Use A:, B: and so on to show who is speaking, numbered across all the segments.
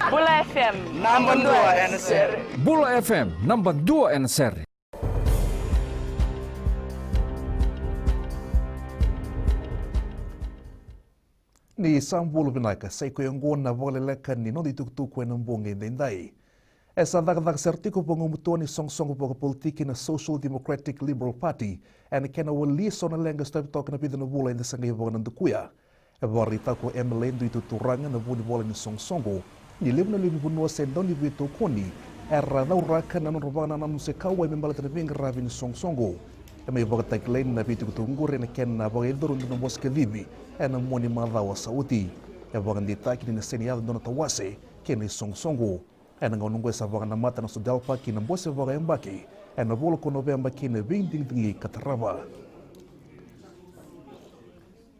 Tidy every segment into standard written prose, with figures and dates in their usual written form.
A: Bula FM number 2 NSR.
B: Bula FM number 2 NSR.
C: Ni sambulu binaka sai ko yung na Vakaleleka ni no dituktuko ng bungi dinday. Esa dagdag sertiko pangumutuan ni song-song po politiki na Social Democratic Liberal Party and kena wali so na lenga step talk na pidana bula in the sangay ng dukuya. E barita ko MLN do ituturangan na buni bola ni song-songo. Ni lim na libi bunwa sendon ni bito koni. Era daw raka na nurubana na nuse kawai membalat na bing rabi ni song-songo. E may bagatak lain na bito kutungure na ken na bagay doon na boska vivi. E na moni madawa sa uti. E bagandita kini na seniyado doon na tawase ken ni song-songo. E nangununggo sa bagan na mata na sudalpa kina bose bagay mbaki. E na bolo ko November kina binding kataraba.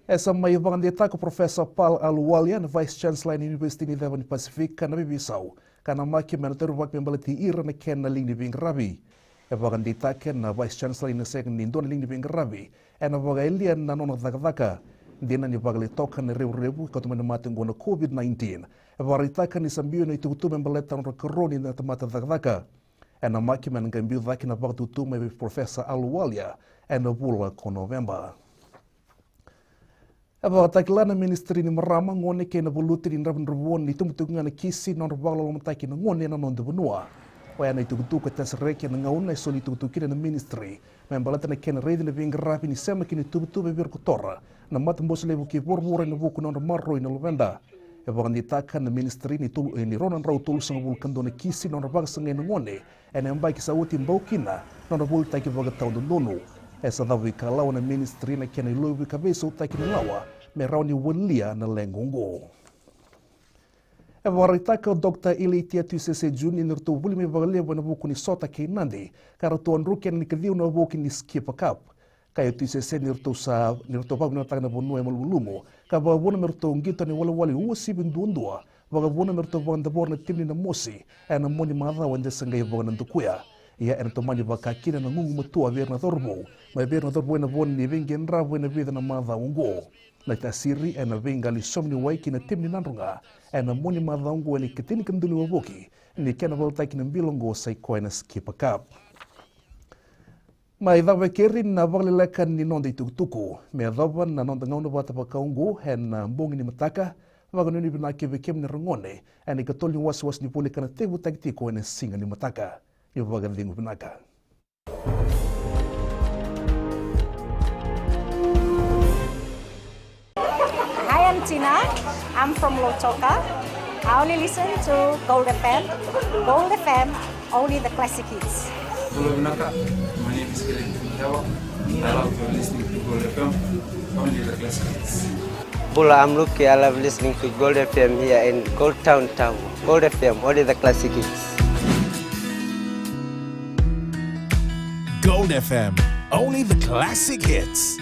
C: Essa may bagandita ko Professor Paul Aluwalian, Vice Chancellor ng University ni Devon Pacific na Bibisaw. Kana maki manator wak membalati ira na ken na ling ni bing rabi. E bagandita ken na Vice Chancellor ni second nindo na ling ni bing rabi. E na bagay lian na nonong dagdaka. Hindi na ni bagalitokan na rebu-rebu katuman na mating na COVID-19. E baritakan ni sambiyo na itutu membalita ng koroni na tamata dagdaka. E na maki mananggambiyo daki na bagtutu may Professor Aluwalia. E na bula ko November. Aba takla na ministry ni marama ngone ke na buluti ni rabon rabon ni tumutungan na kisi non rabalo lo mataki na ngone na non de benua. Waya na itugutu ka tasreke na ngaun na so ni tugutu na ministry. Membalata na ken rede na bing rapi ni sema kini tubutu be bir kotora. Na mat mbos lebu ki borbore na buku non marro ina lovenda. Aba kan ditakan na ministry ni tul ni ronan raw tul sang bulkan do na kisi non rabag sang na ngone. Ena mbay ki sa uti mbokina non rabul taki baga taw do nono. Essa dawi kalau na ministry na kena iluwi kabeso taki na lawa, merau ni walia na lengongo. E warita ka Dr. Ilitia TCC Juni nirto wuli me vagalia na buku ni sota kay nandi, kara tuan ruken ni kadiu na buku ni skip a cup. Kaya TCC nirto pag na tag na bunu e malulumo, ka babuna merto ngito ni wali usi bindundua, babuna merto vandabor na timni na mosi, e na moni madha wanja sangay vaganandukuya. Ia en tomani bakakina na ngungu matua ver na dorbo, mai ver na dorbo na bon ni vengen ravo na vida na madha ungo. Na tasiri en venga li somni waiki na timni nandunga, en moni madha ungo ni ketini kanduli waboki, ni kena volta kina bilongo sai koina skip a cup. Mai dawe kerin na Vakaleleka ni nonde tukutuku, me dawan na nonde ngauna bata pakaungo, en mbongi ni mataka, vaganuni binake vekem ni rangone, en ikatoli was ni puli kana tebu tagtiko en singa ni mataka. Hi,
D: I'm Tina. I'm from Lotoka. I only listen to Gold FM. Gold FM, only the classic hits.
E: Hello, Naka. My name is Kevin. I love listening to Gold FM, only the classic hits.
F: Bula, I'm Lucky. I love listening to Gold FM here in Gold Town. Gold FM, only the classic hits.
G: Gold FM, only the classic hits.